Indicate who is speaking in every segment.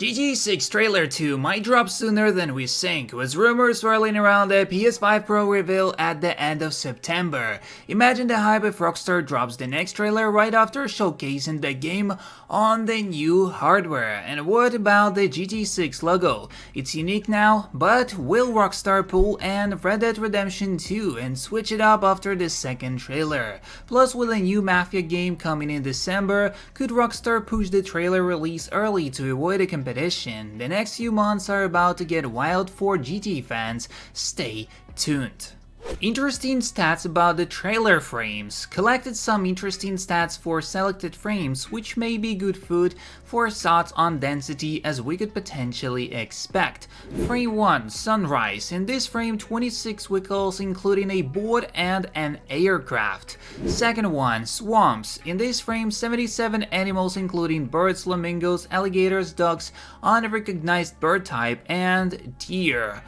Speaker 1: GTA 6 Trailer 2 might drop sooner than we think, with rumors swirling around the PS5 Pro reveal at the end of September. Imagine the hype if Rockstar drops the next trailer right after showcasing the game on the new hardware. And what about the GTA 6 logo? It's unique now, but will Rockstar pull and Red Dead Redemption 2 and switch it up after the second trailer? Plus, with a new Mafia game coming in December, could Rockstar push the trailer release early to avoid a competition? The next few months are about to get wild for GTA fans. Stay tuned. Interesting stats about the trailer frames. Collected some interesting stats for selected frames, which may be good food for thoughts on density as we could potentially expect. Frame 1, Sunrise. In this frame, 26 vehicles including a boat and an aircraft. Second one, Swamps. In this frame, 77 animals including birds, flamingos, alligators, ducks, unrecognized bird type, and deer.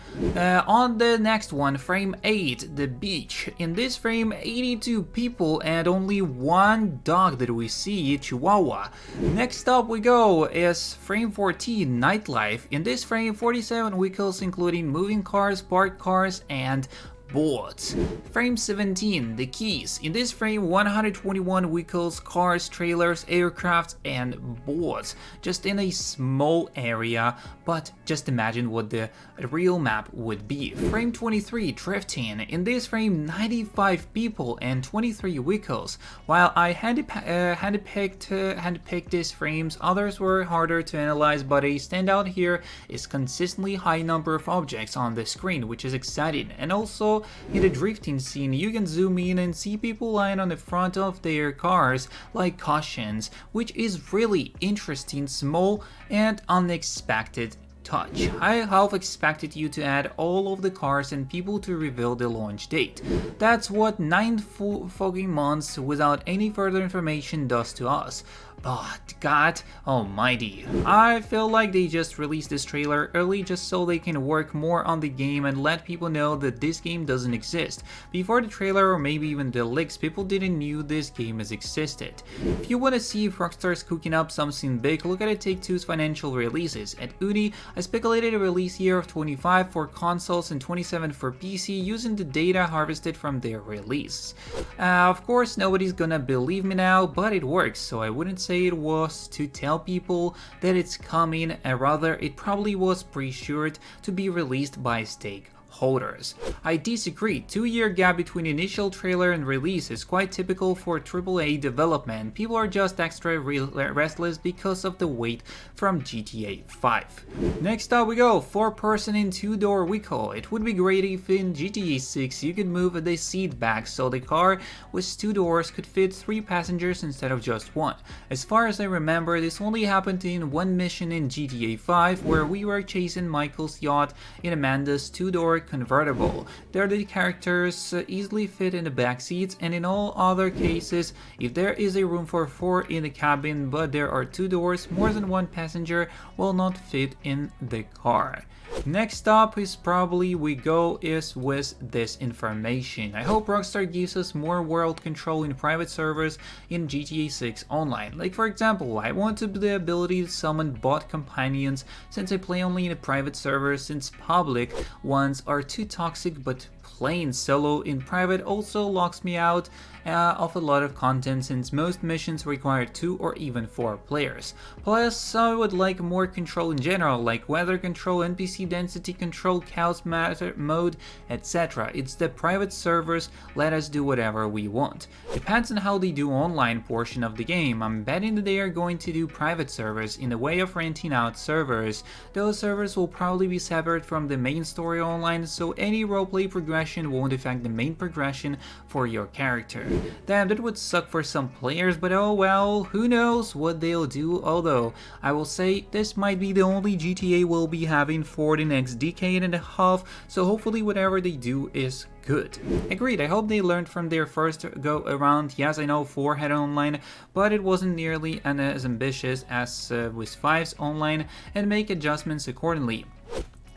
Speaker 1: On the next one, frame 8, The Beach. In this frame, 82 people and only one dog that we see, Chihuahua. Next up we go is frame 14, Nightlife. In this frame, 47 vehicles including moving cars, parked cars, and boats. Frame 17, The Keys. In this frame, 121 vehicles, cars, trailers, aircrafts, and boats. Just in a small area, but just imagine what the real map would be. Frame 23, Drifting. In this frame, 95 people and 23 vehicles. While I handpicked these frames, others were harder to analyze, but a standout here is consistently high number of objects on the screen, which is exciting. And also, in the drifting scene, you can zoom in and see people lying on the front of their cars like cushions, which is really interesting, small and unexpected touch. I half expected you to add all of the cars and people to reveal the launch date. That's what 9 full fucking months without any further information does to us. But God almighty, I feel like they just released this trailer early just so they can work more on the game and let people know that this game doesn't exist. Before the trailer or maybe even the leaks, people didn't knew this game has existed. If you want to see if Rockstar's cooking up something big, look at Take-Two's financial releases. At Udi, I speculated a release year of 25 for consoles and 27 for PC using the data harvested from their release. Of course, nobody's gonna believe me now, but it works, so I wouldn't say it was to tell people that it's coming, and rather it probably was pre-assured to be released by stakeholders. I disagree. 2-year gap between initial trailer and release is quite typical for AAA development. People are just extra restless because of the wait from GTA 5. Next up we go, 4-person in 2-door vehicle. It would be great if in GTA 6 you could move the seat back so the car with 2 doors could fit 3 passengers instead of just 1. As far as I remember, this only happened in one mission in GTA 5 where we were chasing Michael's yacht in Amanda's 2-door convertible. There the characters easily fit in the back seats, and in all other cases, if there is a room for 4 in the cabin but there are 2 doors, more than 1 passenger will not fit in the car. Next up is probably with this information. I hope Rockstar gives us more world control in private servers in GTA 6 Online. Like for example, I wanted the ability to summon bot companions since I play only in a private server, since public ones are too toxic, but playing solo in private also locks me out of a lot of content since most missions require 2 or even 4 players. Plus, I would like more control in general, like weather control, NPC density control, chaos matter mode, etc. It's the private servers, let us do whatever we want. Depends on how they do online portion of the game. I'm betting that they are going to do private servers in the way of renting out servers. Those servers will probably be separate from the main story online, so any roleplay progression won't affect the main progression for your character. Damn, that would suck for some players, but oh well, who knows what they'll do, although I will say this might be the only GTA we'll be having for the next decade and a half, so hopefully whatever they do is good. Agreed, I hope they learned from their first go around. Yes, I know 4 had online, but it wasn't nearly as ambitious as with 5's online, and make adjustments accordingly.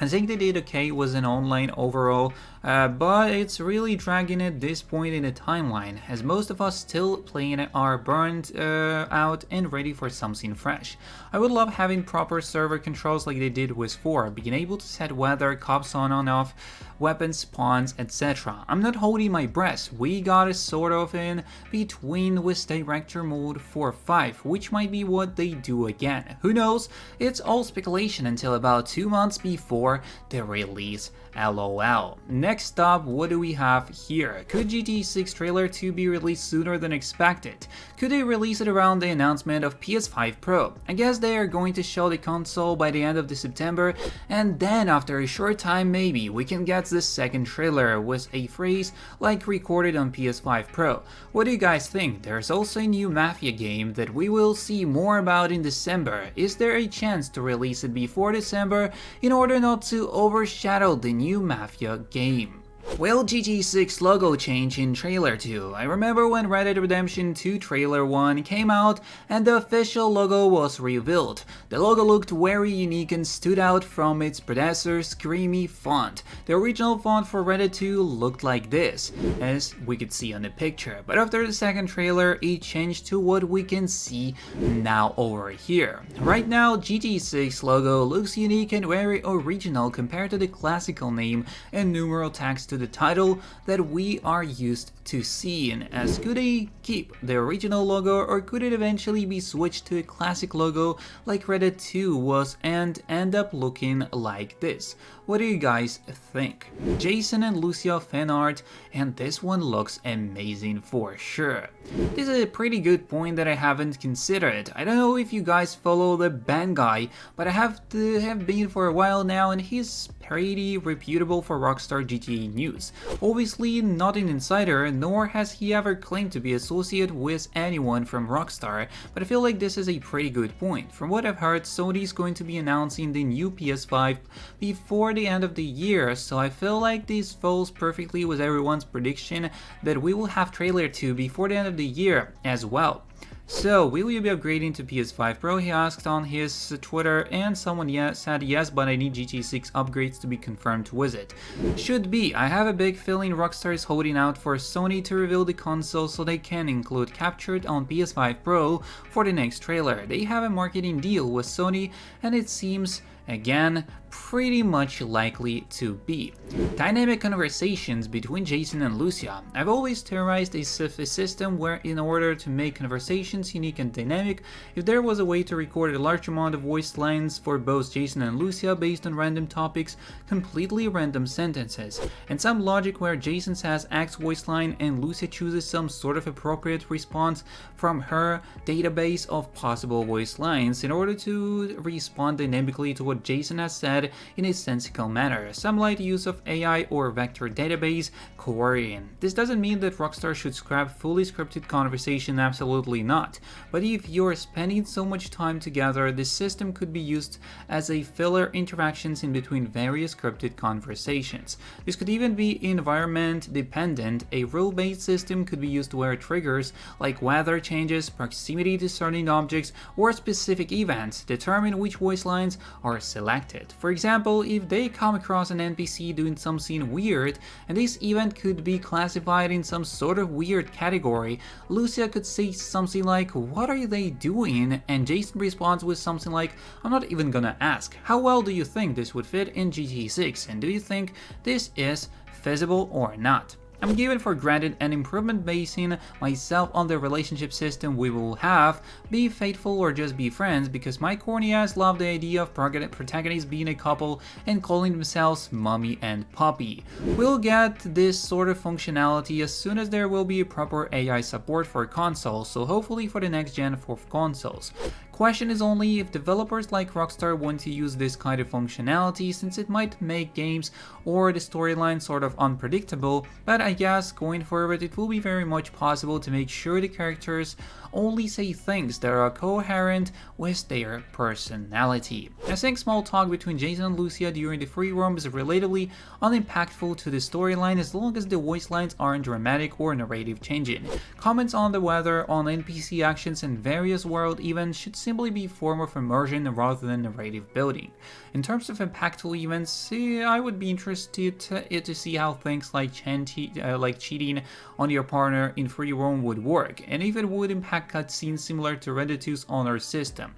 Speaker 1: I think they did okay with an online overall, but it's really dragging at this point in the timeline, as most of us still playing are burned out and ready for something fresh. I would love having proper server controls like they did with 4, being able to set weather, cops on and off, weapons, spawns, etc. I'm not holding my breath, we got a sort of in between with director mode for 5, which might be what they do again. Who knows? It's all speculation until about 2 months before the release. LOL. Next up, what do we have here? Could GTA 6 trailer 2 be released sooner than expected? Could they release it around the announcement of PS5 Pro? I guess they are going to show the console by the end of the September, and then after a short time maybe we can get the second trailer with a phrase like recorded on PS5 Pro. What do you guys think? There's also a new Mafia game that we will see more about in December. Is there a chance to release it before December in order not to overshadow the new Mafia game? Will GTA 6 logo change in trailer 2? I remember when Red Dead Redemption 2 trailer 1 came out and the official logo was revealed. The logo looked very unique and stood out from its predecessor's creamy font. The original font for Red Dead 2 looked like this, as we could see on the picture, but after the second trailer it changed to what we can see now over here. Right now GTA 6 logo looks unique and very original compared to the classical name and numeral text to the title that we are used to seeing, as could they keep the original logo or could it eventually be switched to a classic logo like Red Dead 2 was and end up looking like this? What do you guys think? Jason and Lucia fan art, and this one looks amazing for sure. This is a pretty good point that I haven't considered. I don't know if you guys follow the band guy, but I have been for a while now and he's pretty reputable for Rockstar GTA news. Obviously not an insider, nor has he ever claimed to be associated with anyone from Rockstar, but I feel like this is a pretty good point. From what I've heard, Sony is going to be announcing the new PS5 before the end of the year, so I feel like this falls perfectly with everyone's prediction that we will have trailer 2 before the end of the year as well. So, will you be upgrading to PS5 Pro? He asked on his Twitter, and someone said yes, but I need GTA 6 upgrades to be confirmed with it. Should be. I have a big feeling Rockstar is holding out for Sony to reveal the console so they can include Captured on PS5 Pro for the next trailer. They have a marketing deal with Sony, and it seems, again, pretty much likely to be. Dynamic conversations between Jason and Lucia. I've always theorized a system where in order to make conversations unique and dynamic, if there was a way to record a large amount of voice lines for both Jason and Lucia based on random topics, completely random sentences, and some logic where Jason says X voice line and Lucia chooses some sort of appropriate response from her database of possible voice lines in order to respond dynamically to what Jason has said in a sensical manner. Some light use of AI or vector database querying. This doesn't mean that Rockstar should scrap fully scripted conversation, absolutely not. But if you're spending so much time together, this system could be used as a filler interactions in between various scripted conversations. This could even be environment dependent. A rule-based system could be used where triggers like weather changes, proximity to certain objects, or specific events determine which voice lines are selected. For example, if they come across an NPC doing something weird, and this event could be classified in some sort of weird category, Lucia could say something like, "What are they doing?" and Jason responds with something like, "I'm not even gonna ask." How well do you think this would fit in GTA 6, and do you think this is feasible or not? I'm given for granted an improvement basing myself on the relationship system we will have, be faithful or just be friends, because my corny ass love the idea of protagonists being a couple and calling themselves mommy and puppy. We'll get this sort of functionality as soon as there will be proper AI support for consoles, so hopefully for the next gen for consoles. Question is only if developers like Rockstar want to use this kind of functionality, since it might make games or the storyline sort of unpredictable, but I guess going forward it will be very much possible to make sure the characters only say things that are coherent with their personality. I think small talk between Jason and Lucia during the free roam is relatively unimpactful to the storyline as long as the voice lines aren't dramatic or narrative changing. Comments on the weather, on NPC actions, and various world events should simply be a form of immersion rather than narrative building. In terms of impactful events, I would be interested to see how things like cheating on your partner in free roam would work, and if it would impact cutscenes similar to Reddit 2's honor system.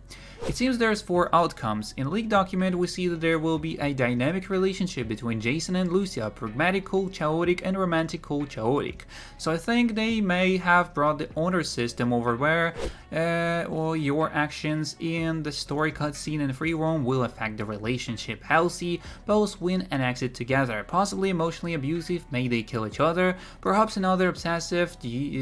Speaker 1: It seems there's 4 outcomes. In the leaked document, we see that there will be a dynamic relationship between Jason and Lucia, pragmatic, cool, chaotic, and romantic, cool, chaotic. So I think they may have brought the honor system over where your actions in the story cutscene and free roam will affect the relationship. Healthy, both win and exit together. Possibly emotionally abusive, may they kill each other. Perhaps another obsessive,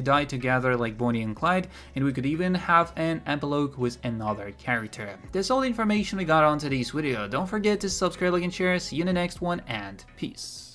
Speaker 1: die together like Bonnie and Clyde, and we could even have an epilogue with another character. That's all the information we got on today's video. Don't forget to subscribe, like, and share. See you in the next one, and peace.